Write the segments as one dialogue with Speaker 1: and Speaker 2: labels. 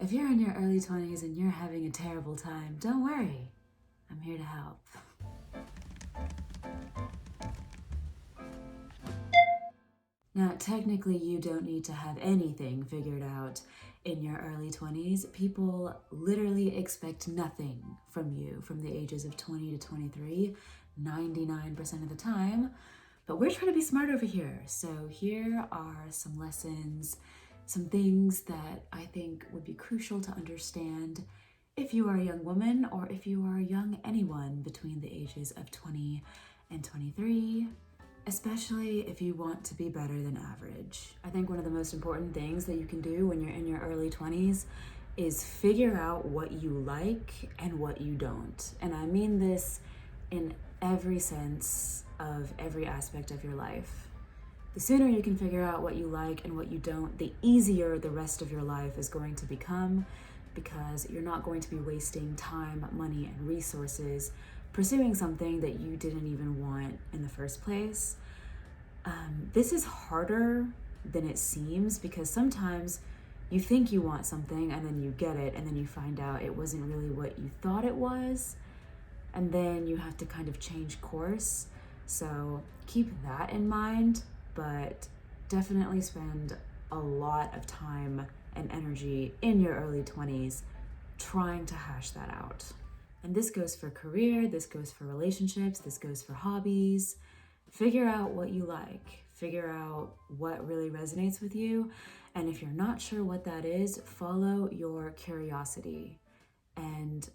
Speaker 1: If you're in your early 20s and you're having a terrible time, don't worry. I'm here to help. Now, technically, you don't need to have anything figured out in your early 20s. People literally expect nothing from you from the ages of 20 to 23, 99% of the time. But we're trying to be smart over here. So here are some lessons, some things that I think would be crucial to understand if you are a young woman or if you are a young anyone between the ages of 20 and 23, especially if you want to be better than average. I think one of the most important things that you can do when you're in your early 20s is figure out what you like and what you don't. And I mean this in every sense of every aspect of your life. The sooner you can figure out what you like and what you don't, the easier the rest of your life is going to become, because you're not going to be wasting time, money, and resources pursuing something that you didn't even want in the first place. This is harder than it seems, because sometimes you think you want something and then you get it and then you find out it wasn't really what you thought it was, and then you have to kind of change course. So keep that in mind, but definitely spend a lot of time and energy in your early 20s trying to hash that out. And this goes for career, this goes for relationships, this goes for hobbies. Figure out what you like, figure out what really resonates with you. And if you're not sure what that is, follow your curiosity, and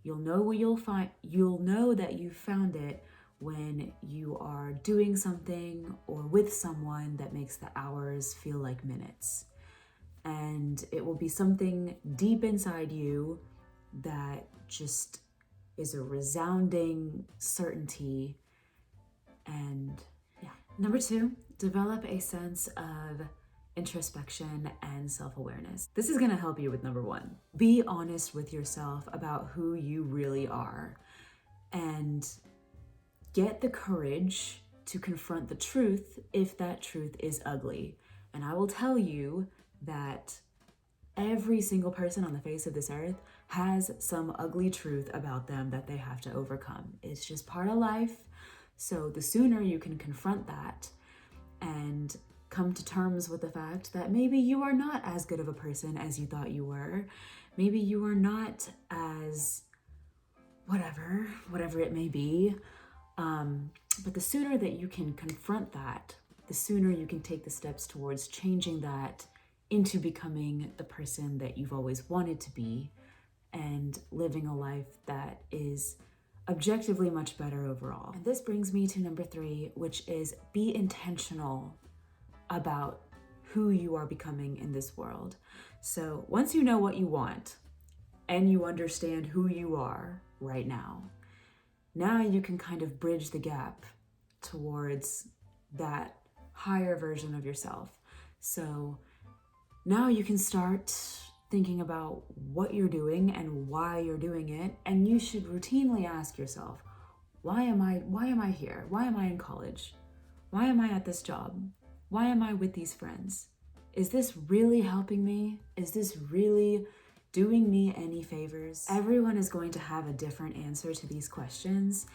Speaker 1: you'll know that you found it when you are doing something or with someone that makes the hours feel like minutes. And it will be something deep inside you that just is a resounding certainty. And yeah. Number 2, develop a sense of introspection and self-awareness. This is going to help you with number 1. Be honest with yourself about who you really are, and get the courage to confront the truth if that truth is ugly. And I will tell you that every single person on the face of this earth has some ugly truth about them that they have to overcome. It's just part of life. So the sooner you can confront that and come to terms with the fact that maybe you are not as good of a person as you thought you were, maybe you are not as whatever it may be, but the sooner that you can confront that, the sooner you can take the steps towards changing that into becoming the person that you've always wanted to be and living a life that is objectively much better overall. And this brings me to number 3, which is be intentional about who you are becoming in this world. So once you know what you want and you understand who you are right now you can kind of bridge the gap towards that higher version of yourself. So now you can start thinking about what you're doing and why you're doing it, and you should routinely ask yourself, why am I here? Why am I in college? Why am I at this job? Why am I with these friends? Is this really helping me? Is this really doing me any favors? Everyone is going to have a different answer to these questions,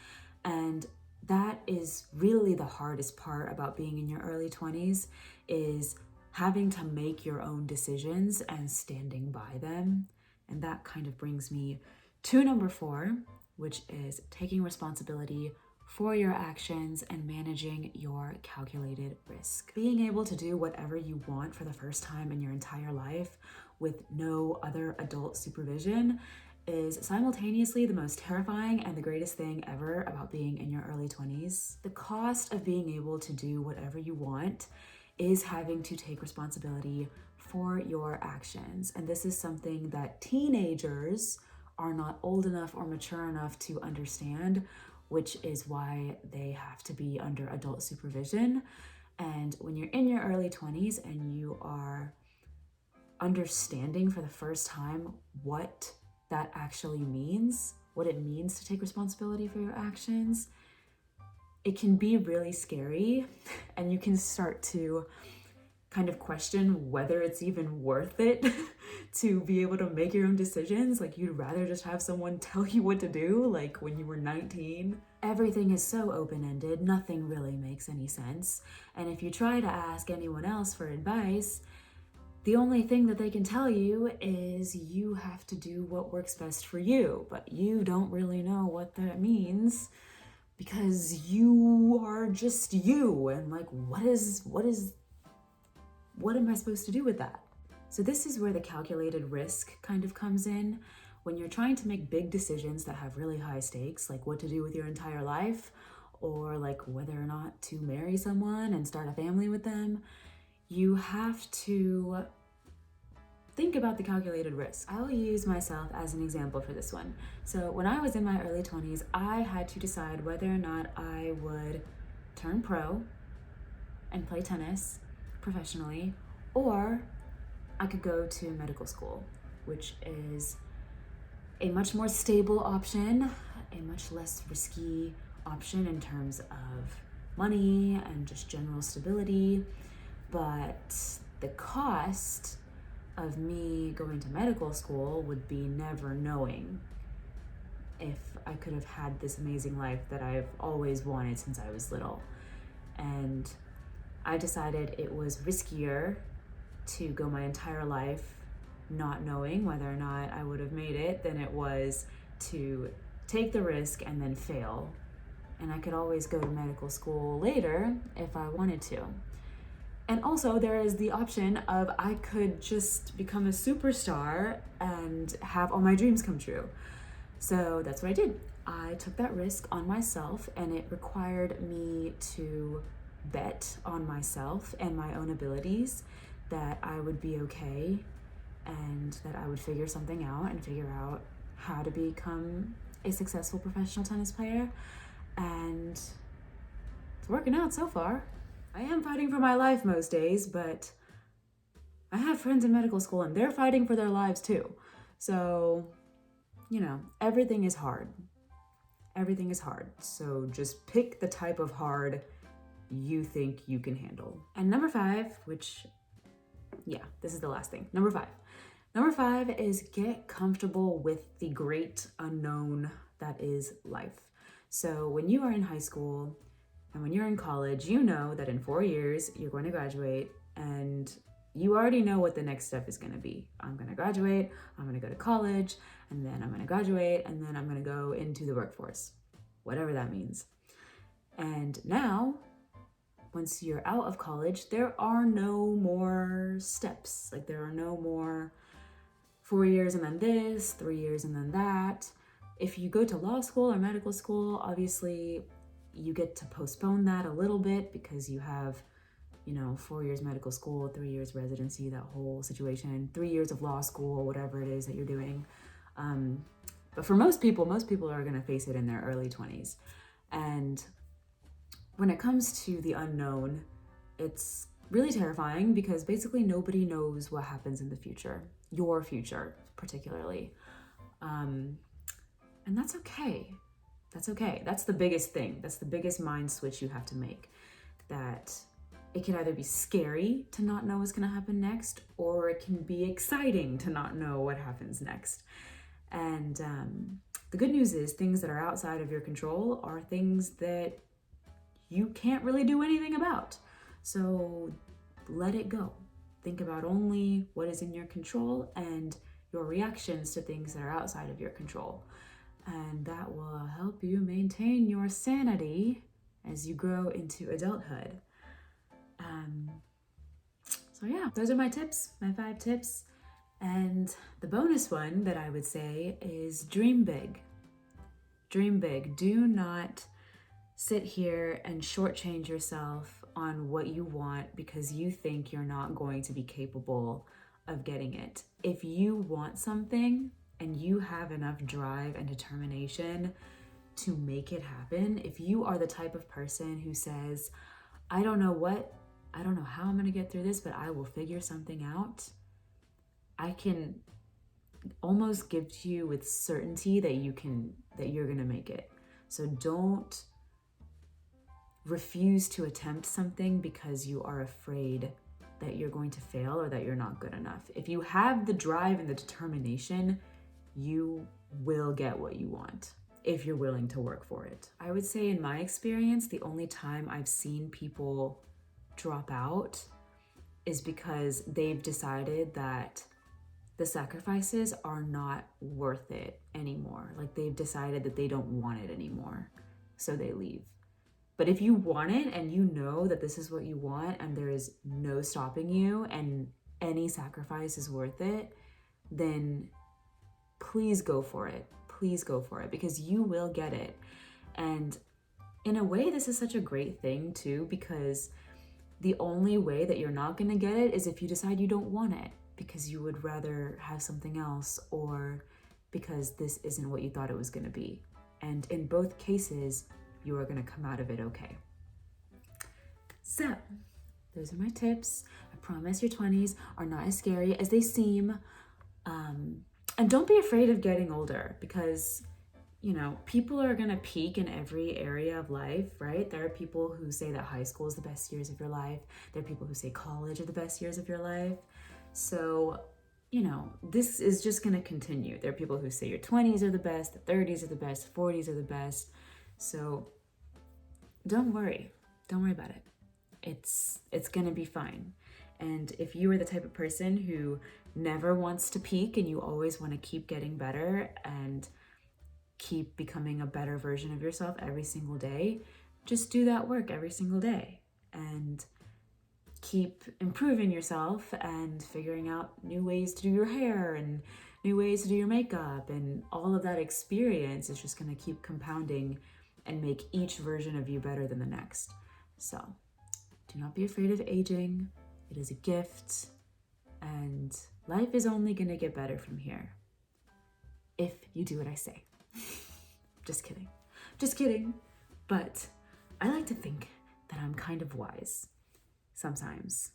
Speaker 1: and that is really the hardest part about being in your early 20s, is having to make your own decisions and standing by them. And that kind of brings me to number 4, which is taking responsibility for your actions and managing your calculated risk. Being able to do whatever you want for the first time in your entire life with no other adult supervision is simultaneously the most terrifying and the greatest thing ever about being in your early 20s. The cost of being able to do whatever you want is having to take responsibility for your actions. And this is something that teenagers are not old enough or mature enough to understand, which is why they have to be under adult supervision. And when you're in your early 20s and you are understanding for the first time what that actually means, what it means to take responsibility for your actions, it can be really scary, and you can start to kind of question whether it's even worth it to be able to make your own decisions. Like, you'd rather just have someone tell you what to do, like when you were 19. Everything is so open-ended, nothing really makes any sense. And if you try to ask anyone else for advice, the only thing that they can tell you is you have to do what works best for you, but you don't really know what that means because you are just you. And like, what am I supposed to do with that? So this is where the calculated risk kind of comes in. When you're trying to make big decisions that have really high stakes, like what to do with your entire life, or like whether or not to marry someone and start a family with them, you have to think about the calculated risk. I'll use myself as an example for this one. So when I was in my early 20s, I had to decide whether or not I would turn pro and play tennis professionally, or I could go to medical school, which is a much more stable option, a much less risky option in terms of money and just general stability. But the cost of me going to medical school would be never knowing if I could have had this amazing life that I've always wanted since I was little. And I decided it was riskier to go my entire life not knowing whether or not I would have made it than it was to take the risk and then fail. And I could always go to medical school later if I wanted to. And also there is the option of I could just become a superstar and have all my dreams come true. So that's what I did. I took that risk on myself, and it required me to bet on myself and my own abilities that I would be okay and that I would figure something out and figure out how to become a successful professional tennis player. And it's working out so far. I am fighting for my life most days, but I have friends in medical school and they're fighting for their lives too. So, everything is hard. Everything is hard. So just pick the type of hard you think you can handle. And number 5, this is the last thing. Number 5 is get comfortable with the great unknown that is life. So when you are in high school and when you're in college, you know that in 4 years you're going to graduate, and you already know what the next step is going to be. I'm going to graduate, I'm going to go to college, and then I'm going to graduate, and then I'm going to go into the workforce, whatever that means. And now, once you're out of college, there are no more steps. Like, there are no more 4 years and then this, 3 years and then that. If you go to law school or medical school, obviously you get to postpone that a little bit because you have 4 years medical school, 3 years residency, that whole situation, 3 years of law school, whatever it is that you're doing. But for most people are going to face it in their early 20s. And when it comes to the unknown, it's really terrifying because basically nobody knows what happens in the future, your future particularly. And that's okay. That's okay. That's the biggest thing. That's the biggest mind switch you have to make. That it can either be scary to not know what's going to happen next, or it can be exciting to not know what happens next. And the good news is things that are outside of your control are things that you can't really do anything about. So let it go. Think about only what is in your control and your reactions to things that are outside of your control. And that will help you maintain your sanity as you grow into adulthood. So yeah, those are my tips, my 5 tips. And the bonus one that I would say is dream big. Dream big. Do not sit here and shortchange yourself on what you want because you think you're not going to be capable of getting it. If you want something and you have enough drive and determination to make it happen, if you are the type of person who says, I don't know how I'm going to get through this, but I will figure something out, I can almost give to you with certainty that you're going to make it. So don't refuse to attempt something because you are afraid that you're going to fail or that you're not good enough. If you have the drive and the determination, you will get what you want if you're willing to work for it. I would say in my experience, the only time I've seen people drop out is because they've decided that the sacrifices are not worth it anymore. Like they've decided that they don't want it anymore, so they leave. But if you want it and you know that this is what you want and there is no stopping you and any sacrifice is worth it, then please go for it. Please go for it, because you will get it. And in a way, this is such a great thing too, because the only way that you're not going to get it is if you decide you don't want it, because you would rather have something else, or because this isn't what you thought it was going to be. And in both cases, you are going to come out of it okay. So, those are my tips. I promise your 20s are not as scary as they seem. And don't be afraid of getting older, because, you know, people are going to peak in every area of life, right? There are people who say that high school is the best years of your life. There are people who say college are the best years of your life. So, you know, this is just going to continue. There are people who say your 20s are the best, the 30s are the best, 40s are the best. So don't worry about it. It's going to be fine. And if you are the type of person who never wants to peak and you always want to keep getting better and keep becoming a better version of yourself every single day, just do that work every single day and keep improving yourself and figuring out new ways to do your hair and new ways to do your makeup, and all of that experience is just going to keep compounding and make each version of you better than the next. So do not be afraid of aging. It is a gift, and life is only going to get better from here if you do what I say. Just kidding. But I like to think that I'm kind of wise sometimes.